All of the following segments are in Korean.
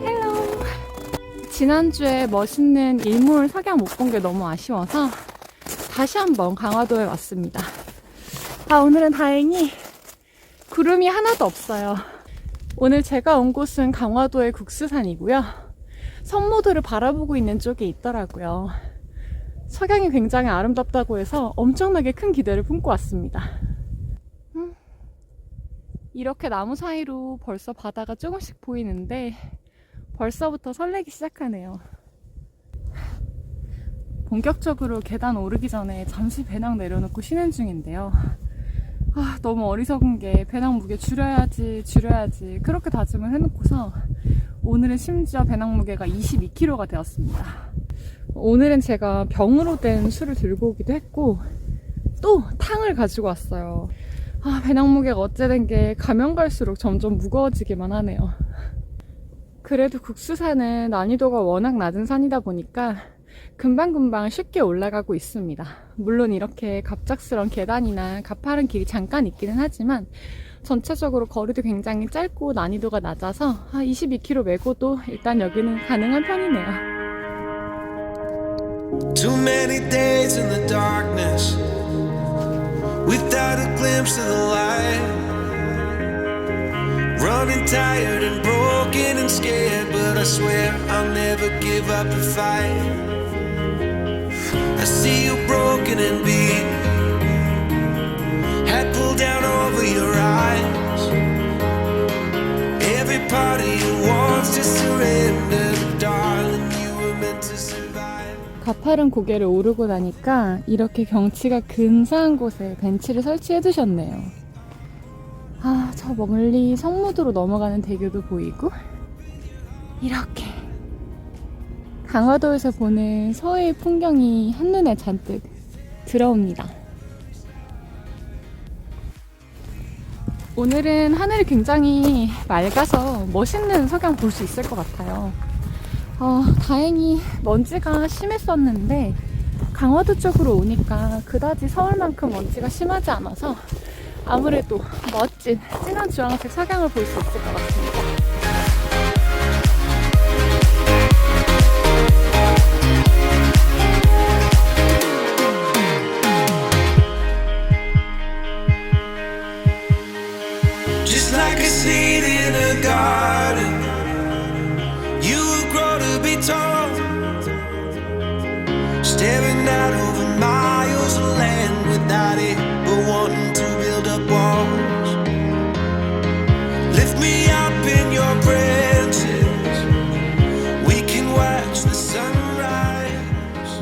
헬로. 지난주에 멋있는 일몰 석양 못 본 게 너무 아쉬워서 다시 한번 강화도에 왔습니다. 오늘은 다행히 구름이 하나도 없어요. 오늘 제가 온 곳은 강화도의 국수산이고요. 성모도를 바라보고 있는 쪽에 있더라고요. 석양이 굉장히 아름답다고 해서 엄청나게 큰 기대를 품고 왔습니다. 이렇게 나무 사이로 벌써 바다가 조금씩 보이는데 벌써부터 설레기 시작하네요. 본격적으로 계단 오르기 전에 잠시 배낭 내려놓고 쉬는 중인데요. 너무 어리석은 게 배낭 무게 줄여야지 그렇게 다짐을 해놓고서 오늘은 심지어 배낭 무게가 22kg가 되었습니다. 오늘은 제가 병으로 된 술을 들고 오기도 했고 또 탕을 가지고 왔어요. 배낭 무게가 어찌된 게 가면 갈수록 점점 무거워지기만 하네요. 그래도 국수산은 난이도가 워낙 낮은 산이다 보니까 금방금방 쉽게 올라가고 있습니다. 물론 이렇게 갑작스러운 계단이나 가파른 길이 잠깐 있기는 하지만 전체적으로 거리도 굉장히 짧고 난이도가 낮아서 22km 메고도 일단 여기는 가능한 편이네요. Too many days in the darkness without a glimpse of the light, running tired and broken and scared, but I swear I'll never give up the fight. I see you broken and beat, head pulled down over your eyes. Every part of you wants to surrender, but darling, you were meant to survive. 가파른 고개를 오르고 나니까 이렇게 경치가 근사한 곳에 벤치를 설치해 두셨네요. 저 멀리 성무도로 넘어가는 대교도 보이고 이렇게 강화도에서 보는 서해의 풍경이 한눈에 잔뜩 들어옵니다. 오늘은 하늘이 굉장히 맑아서 멋있는 석양 볼 수 있을 것 같아요. 다행히 먼지가 심했었는데 강화도 쪽으로 오니까 그다지 서울만큼 먼지가 심하지 않아서 아무래도 멋진 진한 주황색 석양을 볼 수 있을 것 같습니다. Just like a seed in a garden, you will grow to be tall, staring out over miles of land without it, but wanting to build up walls. Lift me up in your branches, we can watch the sunrise.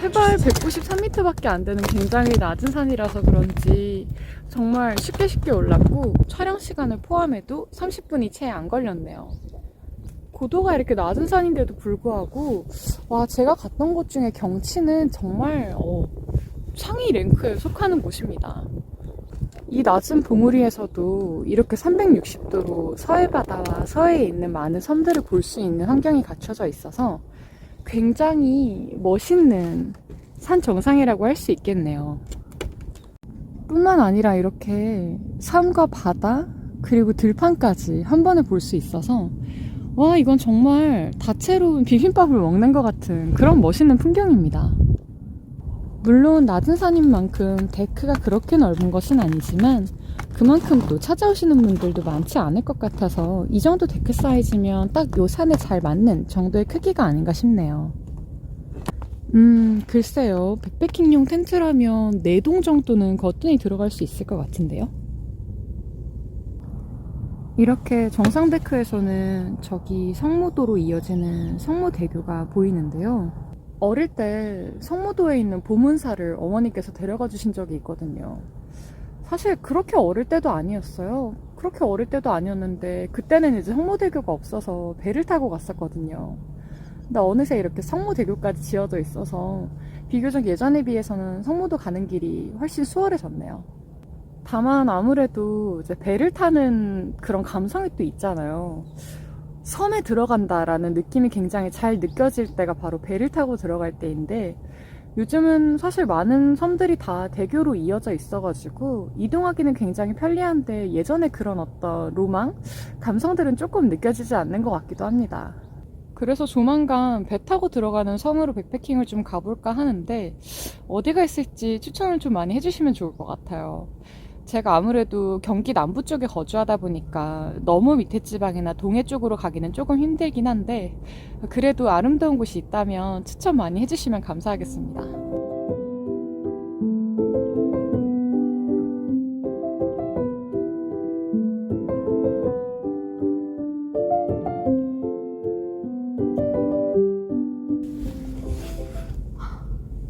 해발 193m밖에 안 되는 굉장히 낮은 산이라서 그런지 정말 쉽게 올랐고 촬영 시간을 포함해도 30분이 채 안 걸렸네요. 고도가 이렇게 낮은 산인데도 불구하고 제가 갔던 곳 중에 경치는 정말 상위 랭크에 속하는 곳입니다. 이 낮은 봉우리에서도 이렇게 360도로 서해바다와 서해에 있는 많은 섬들을 볼 수 있는 환경이 갖춰져 있어서 굉장히 멋있는 산 정상이라고 할 수 있겠네요. 뿐만 아니라 이렇게 산과 바다 그리고 들판까지 한 번에 볼 수 있어서 이건 정말 다채로운 비빔밥을 먹는 것 같은 그런 멋있는 풍경입니다. 물론 낮은 산인 만큼 데크가 그렇게 넓은 것은 아니지만 그만큼 또 찾아오시는 분들도 많지 않을 것 같아서 이 정도 데크 사이즈면 딱 요 산에 잘 맞는 정도의 크기가 아닌가 싶네요. 글쎄요. 백패킹용 텐트라면 4동 정도는 거뜬히 들어갈 수 있을 것 같은데요. 이렇게 정상 데크에서는 저기 성무도로 이어지는 성무대교가 보이는데요. 어릴 때 성무도에 있는 보문사를 어머니께서 데려가 주신 적이 있거든요. 사실 그렇게 어릴 때도 아니었어요. 그렇게 어릴 때도 아니었는데 그때는 이제 성무대교가 없어서 배를 타고 갔었거든요. 근데 어느새 이렇게 성무대교까지 지어져 있어서 비교적 예전에 비해서는 성무도 가는 길이 훨씬 수월해졌네요. 다만 아무래도 이제 배를 타는 그런 감성이 또 있잖아요. 섬에 들어간다라는 느낌이 굉장히 잘 느껴질 때가 바로 배를 타고 들어갈 때인데, 요즘은 사실 많은 섬들이 다 대교로 이어져 있어가지고 이동하기는 굉장히 편리한데, 예전에 그런 어떤 로망? 감성들은 조금 느껴지지 않는 것 같기도 합니다. 그래서 조만간 배 타고 들어가는 섬으로 백패킹을 좀 가볼까 하는데, 어디가 있을지 추천을 좀 많이 해주시면 좋을 것 같아요. 제가 아무래도 경기 남부 쪽에 거주하다 보니까 너무 밑에 지방이나 동해 쪽으로 가기는 조금 힘들긴 한데, 그래도 아름다운 곳이 있다면 추천 많이 해주시면 감사하겠습니다.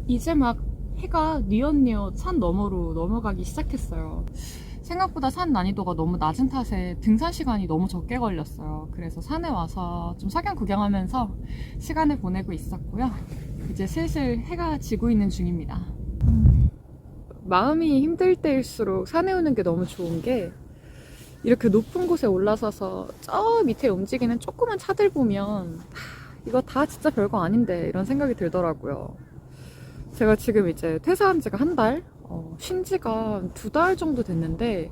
이제 막 해가 뉘엿뉘엿 산 너머로 넘어가기 시작했어요. 생각보다 산 난이도가 너무 낮은 탓에 등산 시간이 너무 적게 걸렸어요. 그래서 산에 와서 좀 석양 구경하면서 시간을 보내고 있었고요. 이제 슬슬 해가 지고 있는 중입니다. 마음이 힘들 때일수록 산에 오는 게 너무 좋은 게, 이렇게 높은 곳에 올라서서 저 밑에 움직이는 조그만 차들 보면 이거 다 진짜 별거 아닌데 이런 생각이 들더라고요. 제가 지금 이제 퇴사한 지가 한 달? 쉰 지가 2달 정도 됐는데,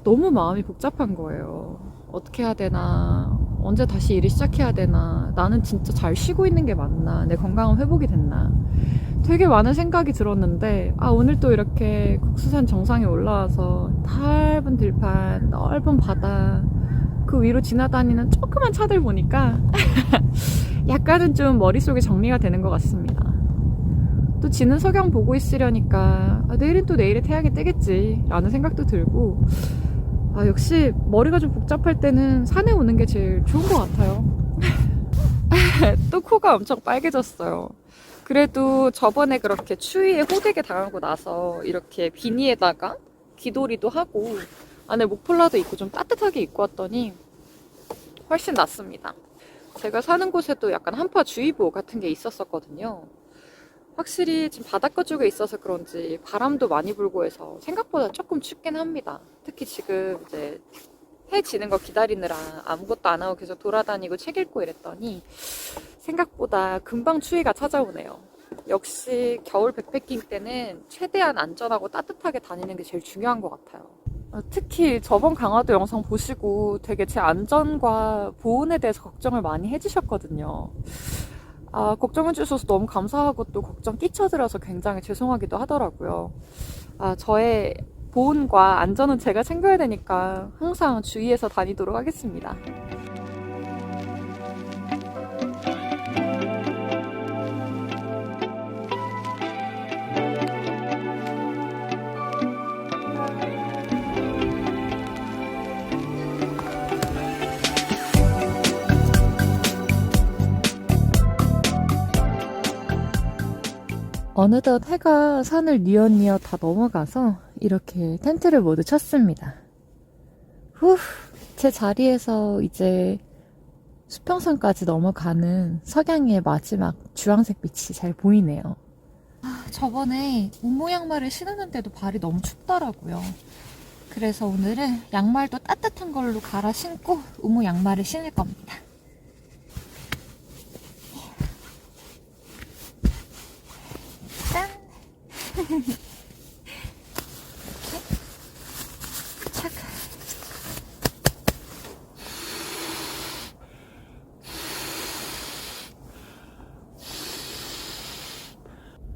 너무 마음이 복잡한 거예요. 어떻게 해야 되나, 언제 다시 일을 시작해야 되나, 나는 진짜 잘 쉬고 있는 게 맞나, 내 건강은 회복이 됐나, 되게 많은 생각이 들었는데, 오늘 또 이렇게 국수산 정상에 올라와서 넓은 들판, 넓은 바다, 그 위로 지나다니는 조그만 차들 보니까 약간은 좀 머릿속에 정리가 되는 것 같습니다. 또 지는 석양 보고 있으려니까 내일은 또 내일의 태양이 뜨겠지 라는 생각도 들고, 역시 머리가 좀 복잡할 때는 산에 오는 게 제일 좋은 것 같아요. 또 코가 엄청 빨개졌어요. 그래도 저번에 그렇게 추위에 호되게 당하고 나서 이렇게 비니에다가 귀도리도 하고 안에 목폴라도 입고 좀 따뜻하게 입고 왔더니 훨씬 낫습니다. 제가 사는 곳에도 약간 한파주의보 같은 게 있었었거든요. 확실히 지금 바닷가 쪽에 있어서 그런지 바람도 많이 불고 해서 생각보다 조금 춥긴 합니다. 특히 지금 이제 해 지는 거 기다리느라 아무것도 안 하고 계속 돌아다니고 책 읽고 이랬더니 생각보다 금방 추위가 찾아오네요. 역시 겨울 백패킹 때는 최대한 안전하고 따뜻하게 다니는 게 제일 중요한 것 같아요. 특히 저번 강화도 영상 보시고 되게 제 안전과 보온에 대해서 걱정을 많이 해주셨거든요. 걱정해 주셔서 너무 감사하고 또 걱정 끼쳐드려서 굉장히 죄송하기도 하더라고요. 저의 보온과 안전은 제가 챙겨야 되니까 항상 주의해서 다니도록 하겠습니다. 어느덧 해가 산을 뉘엿뉘엿 다 넘어가서 이렇게 텐트를 모두 쳤습니다. 제 자리에서 이제 수평선까지 넘어가는 석양의 마지막 주황색 빛이 잘 보이네요. 저번에 운무 양말을 신었는데도 발이 너무 춥더라고요. 그래서 오늘은 양말도 따뜻한 걸로 갈아 신고 운무 양말을 신을 겁니다. 짠! 이렇게 착.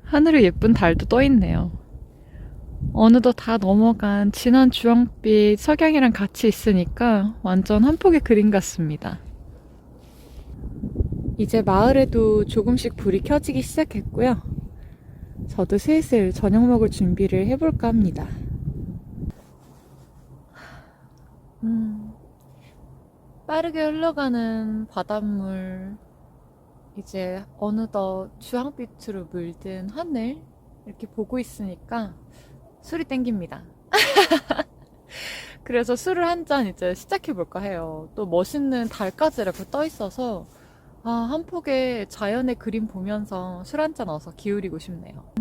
하늘에 예쁜 달도 떠 있네요. 어느덧 다 넘어간 진한 주황빛 석양이랑 같이 있으니까 완전 한 폭의 그림 같습니다. 이제 마을에도 조금씩 불이 켜지기 시작했고요. 저도 슬슬 저녁 먹을 준비를 해볼까 합니다. 빠르게 흘러가는 바닷물, 이제 어느덧 주황빛으로 물든 하늘 이렇게 보고 있으니까 술이 땡깁니다. 그래서 술을 한 잔 이제 시작해볼까 해요. 또 멋있는 달까지 이렇게 떠 있어서 한 폭의 자연의 그림 보면서 술 한잔 어서 기울이고 싶네요.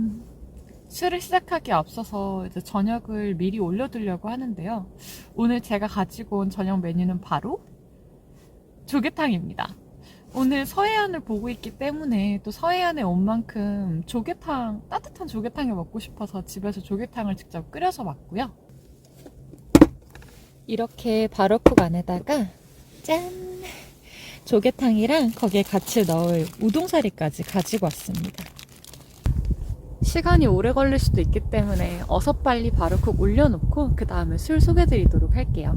술을 시작하기에 앞서서 이제 저녁을 미리 올려두려고 하는데요. 오늘 제가 가지고 온 저녁 메뉴는 바로 조개탕입니다. 오늘 서해안을 보고 있기 때문에 또 서해안에 온 만큼 조개탕, 따뜻한 조개탕이 먹고 싶어서 집에서 조개탕을 직접 끓여서 왔고요. 이렇게 바로쿡 안에다가 짠! 조개탕이랑 거기에 같이 넣을 우동사리까지 가지고 왔습니다. 시간이 오래 걸릴 수도 있기 때문에 어서 빨리 바로쿡 올려놓고 그 다음에 술 소개드리도록 할게요.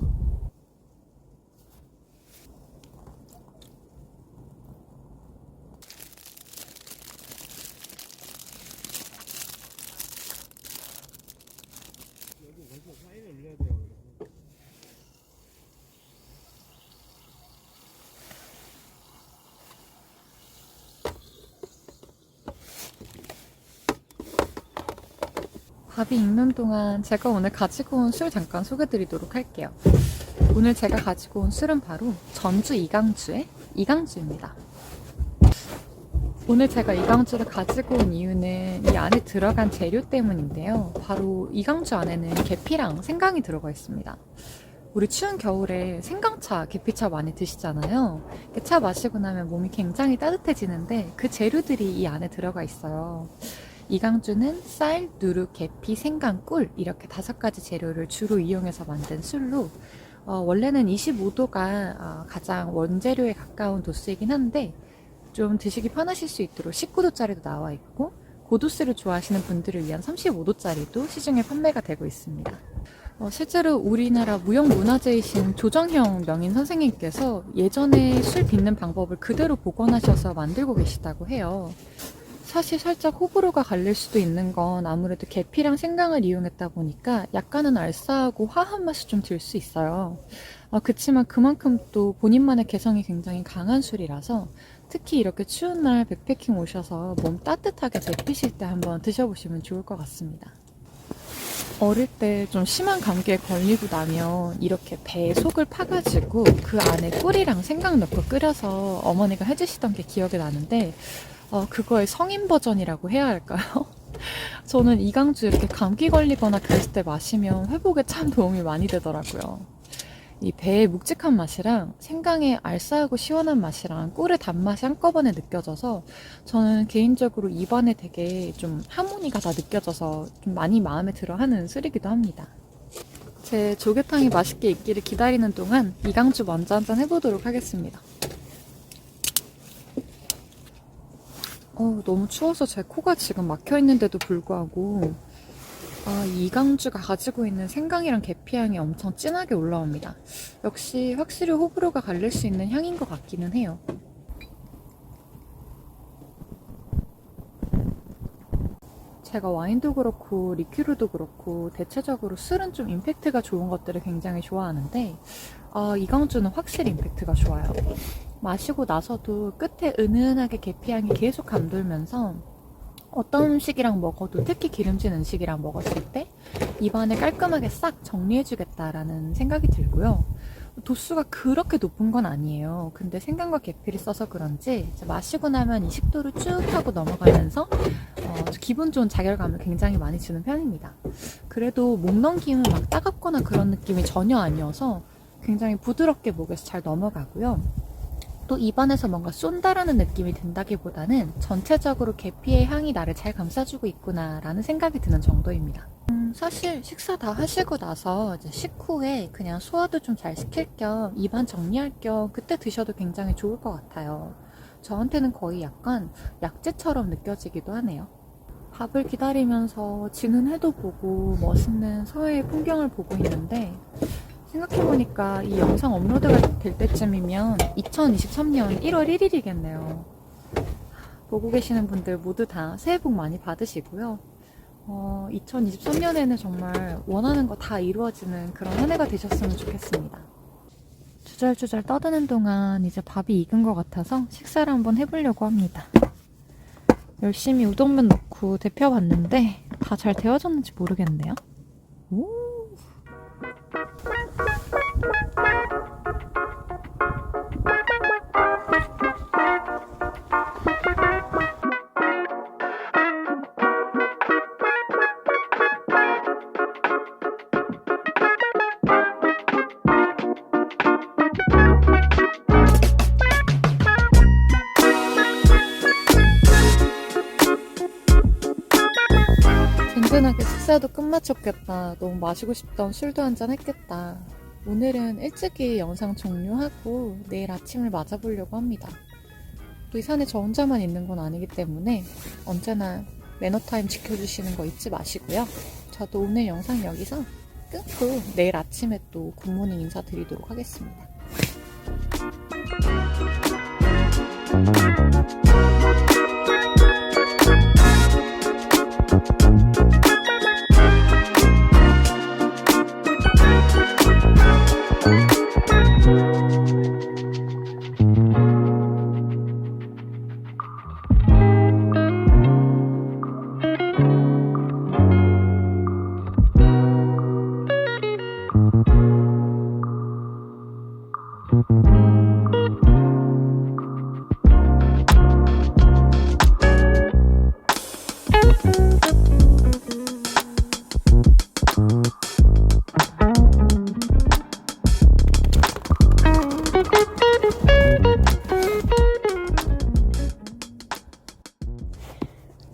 밥이 익는 동안 제가 오늘 가지고 온 술 잠깐 소개드리도록 할게요. 오늘 제가 가지고 온 술은 바로 전주 이강주의 이강주입니다. 오늘 제가 이강주를 가지고 온 이유는 이 안에 들어간 재료 때문인데요. 바로 이강주 안에는 계피랑 생강이 들어가 있습니다. 우리 추운 겨울에 생강차, 계피차 많이 드시잖아요. 차 마시고 나면 몸이 굉장히 따뜻해지는데 그 재료들이 이 안에 들어가 있어요. 이강주는 쌀, 누룩, 계피, 생강, 꿀 이렇게 5가지 재료를 주로 이용해서 만든 술로 원래는 25도가 가장 원재료에 가까운 도수이긴 한데 좀 드시기 편하실 수 있도록 19도짜리도 나와 있고 고도수를 좋아하시는 분들을 위한 35도짜리도 시중에 판매가 되고 있습니다. 실제로 우리나라 무형문화재이신 조정형 명인 선생님께서 예전에 술 빚는 방법을 그대로 복원하셔서 만들고 계시다고 해요. 사실 살짝 호불호가 갈릴 수도 있는 건 아무래도 계피랑 생강을 이용했다 보니까 약간은 알싸하고 화한 맛이 좀 들 수 있어요. 그치만 그만큼 또 본인만의 개성이 굉장히 강한 술이라서 특히 이렇게 추운 날 백패킹 오셔서 몸 따뜻하게 데피실 때 한번 드셔보시면 좋을 것 같습니다. 어릴 때 좀 심한 감기에 걸리고 나면 이렇게 배 속을 파가지고 그 안에 꿀이랑 생강 넣고 끓여서 어머니가 해주시던 게 기억이 나는데 그거의 성인 버전이라고 해야 할까요? 저는 이강주 이렇게 감기 걸리거나 그랬을 때 마시면 회복에 참 도움이 많이 되더라고요. 이 배의 묵직한 맛이랑 생강의 알싸하고 시원한 맛이랑 꿀의 단맛이 한꺼번에 느껴져서 저는 개인적으로 입안에 되게 좀 하모니가 다 느껴져서 좀 많이 마음에 들어 하는 술이기도 합니다. 제 조개탕이 맛있게 익기를 기다리는 동안 이강주 먼저 한잔 해보도록 하겠습니다. 너무 추워서 제 코가 지금 막혀있는데도 불구하고 이 이강주가 가지고 있는 생강이랑 계피향이 엄청 진하게 올라옵니다. 역시 확실히 호불호가 갈릴 수 있는 향인 것 같기는 해요. 제가 와인도 그렇고 리큐르도 그렇고 대체적으로 술은 좀 임팩트가 좋은 것들을 굉장히 좋아하는데 이강주는 확실히 임팩트가 좋아요. 마시고 나서도 끝에 은은하게 계피향이 계속 감돌면서 어떤 음식이랑 먹어도 특히 기름진 음식이랑 먹었을 때 입안을 깔끔하게 싹 정리해주겠다라는 생각이 들고요. 도수가 그렇게 높은 건 아니에요. 근데 생강과 계피를 써서 그런지 마시고 나면 이 식도를 쭉 하고 넘어가면서 기분 좋은 자결감을 굉장히 많이 주는 편입니다. 그래도 목 넘김은 막 따갑거나 그런 느낌이 전혀 아니어서 굉장히 부드럽게 목에서 잘 넘어가고요. 또 입안에서 뭔가 쏜다라는 느낌이 든다기보다는 전체적으로 계피의 향이 나를 잘 감싸주고 있구나 라는 생각이 드는 정도입니다. 사실 식사 다 하시고 나서 이제 식후에 그냥 소화도 좀 잘 시킬 겸 입안 정리할 겸 그때 드셔도 굉장히 좋을 것 같아요. 저한테는 거의 약간 약재처럼 느껴지기도 하네요. 밥을 기다리면서 지는 해도 보고 멋있는 서해의 풍경을 보고 있는데 생각해보니까 이 영상 업로드가 될 때쯤이면 2023년 1월 1일이겠네요. 보고 계시는 분들 모두 다 새해 복 많이 받으시고요. 2023년에는 정말 원하는 거 다 이루어지는 그런 한 해가 되셨으면 좋겠습니다. 주절주절 떠드는 동안 이제 밥이 익은 것 같아서 식사를 한번 해보려고 합니다. 열심히 우동면 넣고 데펴봤는데 다 잘 데워졌는지 모르겠네요. 오! 든든하게 식사도 끝마쳤겠다. 너무 마시고 싶던 술도 한잔 했겠다. 오늘은 일찍이 영상 종료하고 내일 아침을 맞아보려고 합니다. 또 이 산에 저 혼자만 있는 건 아니기 때문에 언제나 매너타임 지켜주시는 거 잊지 마시고요. 저도 오늘 영상 여기서 끊고 내일 아침에 또 굿모닝 인사드리도록 하겠습니다.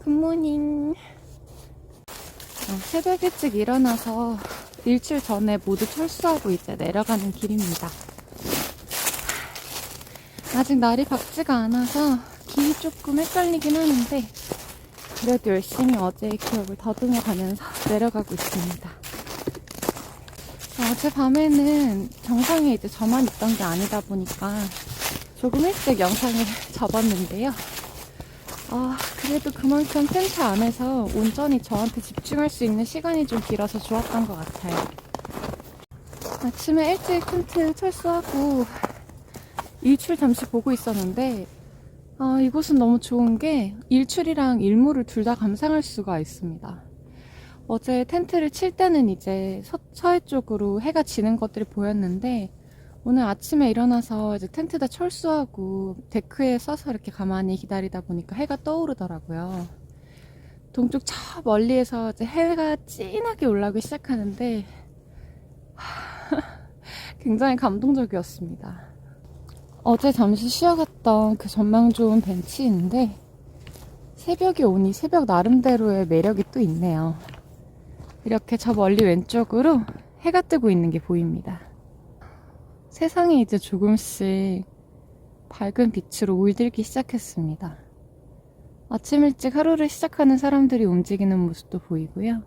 굿모닝. 새벽 일찍 일어나서 일출 전에 모두 철수하고 이제 내려가는 길입니다. 아직 날이 밝지가 않아서 길이 조금 헷갈리긴 하는데 그래도 열심히 어제의 기억을 더듬어 가면서 내려가고 있습니다. 어젯밤에는 정상에 이제 저만 있던 게 아니다 보니까 조금 일찍 영상을 접었는데요. 그래도 그만큼 텐트 안에서 온전히 저한테 집중할 수 있는 시간이 좀 길어서 좋았던 것 같아요. 아침에 일찍 텐트 철수하고 일출 잠시 보고 있었는데 이곳은 너무 좋은 게 일출이랑 일몰을 둘 다 감상할 수가 있습니다. 어제 텐트를 칠 때는 이제 서해 쪽으로 해가 지는 것들이 보였는데 오늘 아침에 일어나서 이제 텐트 다 철수하고 데크에 서서 이렇게 가만히 기다리다 보니까 해가 떠오르더라고요. 동쪽 저 멀리에서 이제 해가 진하게 올라오기 시작하는데 굉장히 감동적이었습니다. 어제 잠시 쉬어갔던 그 전망 좋은 벤치인데 새벽이 오니 새벽 나름대로의 매력이 또 있네요. 이렇게 저 멀리 왼쪽으로 해가 뜨고 있는 게 보입니다. 세상이 이제 조금씩 밝은 빛으로 울들기 시작했습니다. 아침 일찍 하루를 시작하는 사람들이 움직이는 모습도 보이고요.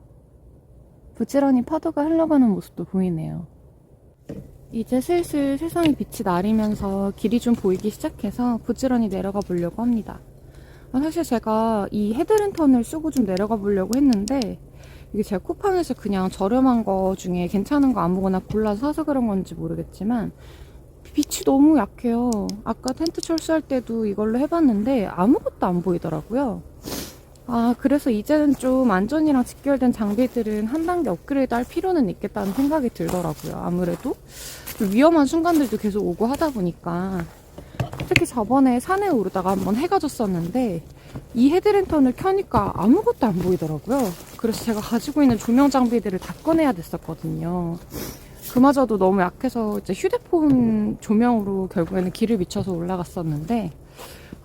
부지런히 파도가 흘러가는 모습도 보이네요. 이제 슬슬 세상의 빛이 나리면서 길이 좀 보이기 시작해서 부지런히 내려가 보려고 합니다. 사실 제가 이 헤드랜턴을 쓰고 좀 내려가 보려고 했는데 이게 제가 쿠팡에서 그냥 저렴한 거 중에 괜찮은 거 아무거나 골라서 사서 그런 건지 모르겠지만 빛이 너무 약해요. 아까 텐트 철수할 때도 이걸로 해봤는데 아무것도 안 보이더라고요. 그래서 이제는 좀 안전이랑 직결된 장비들은 한 단계 업그레이드 할 필요는 있겠다는 생각이 들더라고요. 아무래도 위험한 순간들도 계속 오고 하다 보니까 특히 저번에 산에 오르다가 한번 해가 졌었는데 이 헤드랜턴을 켜니까 아무것도 안 보이더라고요. 그래서 제가 가지고 있는 조명 장비들을 다 꺼내야 됐었거든요. 그마저도 너무 약해서 이제 휴대폰 조명으로 결국에는 길을 비춰서 올라갔었는데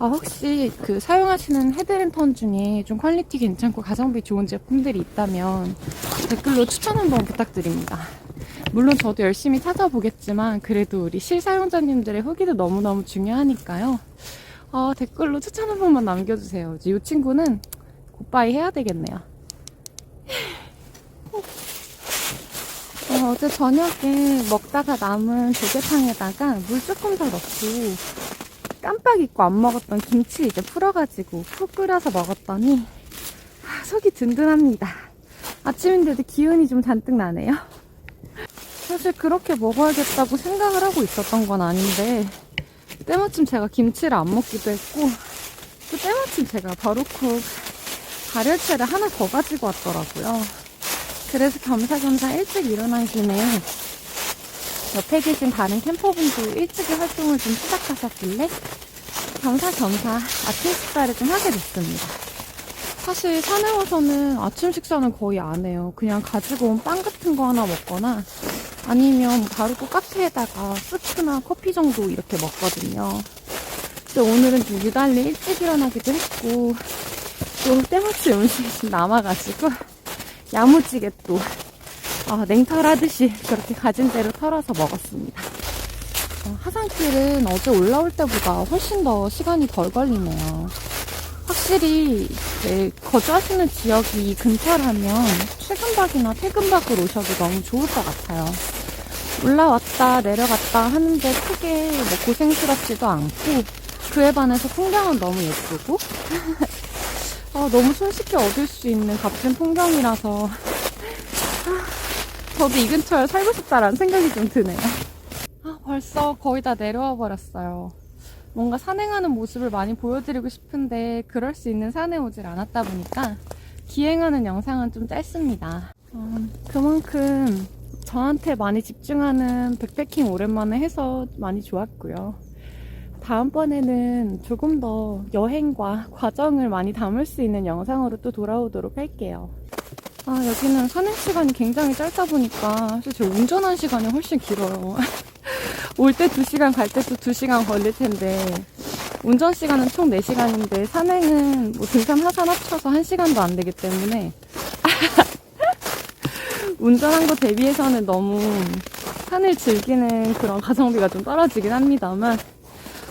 혹시 그 사용하시는 헤드랜턴 중에 좀 퀄리티 괜찮고 가성비 좋은 제품들이 있다면 댓글로 추천 한번 부탁드립니다. 물론 저도 열심히 찾아보겠지만 그래도 우리 실사용자님들의 후기도 너무너무 중요하니까요. 댓글로 추천 한 번만 남겨주세요. 이제 이 친구는 굿바이 해야 되겠네요. 어제 저녁에 먹다가 남은 조개탕에다가 물 조금 더 넣고 깜빡 잊고 안 먹었던 김치 이제 풀어가지고 푹 끓여서 먹었더니 속이 든든합니다. 아침인데도 기운이 좀 잔뜩 나네요. 사실 그렇게 먹어야겠다고 생각을 하고 있었던 건 아닌데 때마침 제가 김치를 안 먹기도 했고 또 때마침 제가 버루쿡 발열체를 하나 더 가지고 왔더라고요. 그래서 겸사겸사 일찍 일어난 김에 옆에 계신 다른 캠퍼분도 일찍이 활동을 좀 시작하셨길래 겸사겸사 아침 식사를 좀 하게 됐습니다. 사실 산에 와서는 아침 식사는 거의 안 해요. 그냥 가지고 온 빵 같은 거 하나 먹거나 아니면 바로 꼭 카페에다가 스프나 커피 정도 이렇게 먹거든요. 근데 오늘은 좀 유달리 일찍 일어나기도 했고 또 때마침 음식이 좀 남아가지고 야무지게 또 냉털하듯이 그렇게 가진 대로 털어서 먹었습니다. 하산길은 어제 올라올 때보다 훨씬 더 시간이 덜 걸리네요. 확실히 거주하시는 지역이 근처라면 출근박이나 퇴근박으로 오셔도 너무 좋을 것 같아요. 올라왔다 내려갔다 하는데 크게 고생스럽지도 않고 그에 반해서 풍경은 너무 예쁘고 너무 손쉽게 얻을 수 있는 값진 풍경이라서 저도 이 근처에 살고 싶다라는 생각이 좀 드네요. 벌써 거의 다 내려와 버렸어요. 뭔가 산행하는 모습을 많이 보여드리고 싶은데 그럴 수 있는 산에 오질 않았다 보니까 기행하는 영상은 좀 짧습니다. 그만큼 저한테 많이 집중하는 백패킹 오랜만에 해서 많이 좋았고요. 다음번에는 조금 더 여행과 과정을 많이 담을 수 있는 영상으로 또 돌아오도록 할게요. 여기는 산행 시간이 굉장히 짧다 보니까 사실 제 운전한 시간이 훨씬 길어요. 올 때 2시간, 갈 때 또 2시간 걸릴 텐데 운전 시간은 총 4시간인데 산행은 등산, 하산 합쳐서 1시간도 안 되기 때문에 운전한 거 대비해서는 너무 산을 즐기는 그런 가성비가 좀 떨어지긴 합니다만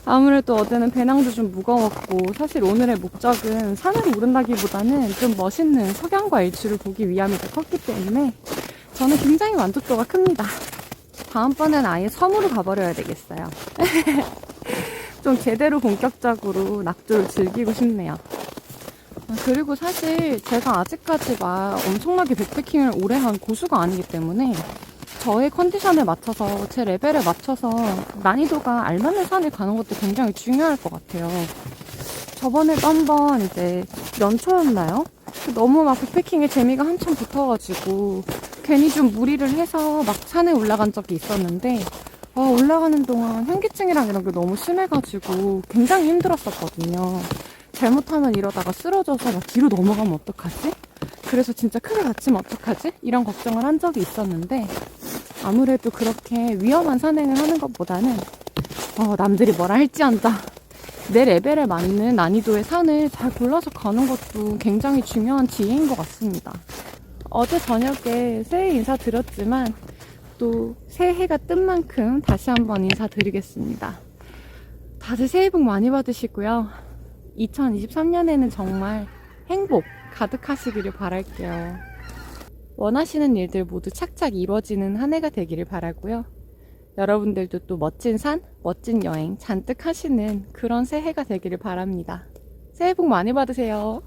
아무래도 어제는 배낭도 좀 무거웠고 사실 오늘의 목적은 산을 오른다기보다는 좀 멋있는 석양과 일출을 보기 위함이 더 컸기 때문에 저는 굉장히 만족도가 큽니다. 다음번엔 아예 섬으로 가버려야 되겠어요. 좀 제대로 본격적으로 낙조를 즐기고 싶네요. 그리고 사실 제가 아직까지 막 엄청나게 백패킹을 오래 한 고수가 아니기 때문에 저의 컨디션에 맞춰서 제 레벨에 맞춰서 난이도가 알맞는 산을 가는 것도 굉장히 중요할 것 같아요. 저번에도 한번 이제 연초였나요? 너무 막 백패킹에 재미가 한참 붙어가지고 괜히 좀 무리를 해서 막 산에 올라간 적이 있었는데 올라가는 동안 현기증이랑 이런 게 너무 심해가지고 굉장히 힘들었었거든요. 잘못하면 이러다가 쓰러져서 막 뒤로 넘어가면 어떡하지? 그래서 진짜 크게 다치면 어떡하지? 이런 걱정을 한 적이 있었는데 아무래도 그렇게 위험한 산행을 하는 것보다는 남들이 뭐라 할지언정 내 레벨에 맞는 난이도의 산을 잘 골라서 가는 것도 굉장히 중요한 지혜인 것 같습니다. 어제 저녁에 새해 인사드렸지만 또 새해가 뜬 만큼 다시 한번 인사드리겠습니다. 다들 새해 복 많이 받으시고요. 2023년에는 정말 행복 가득하시기를 바랄게요. 원하시는 일들 모두 착착 이루어지는 한 해가 되기를 바라고요. 여러분들도 또 멋진 산, 멋진 여행 잔뜩 하시는 그런 새해가 되기를 바랍니다. 새해 복 많이 받으세요.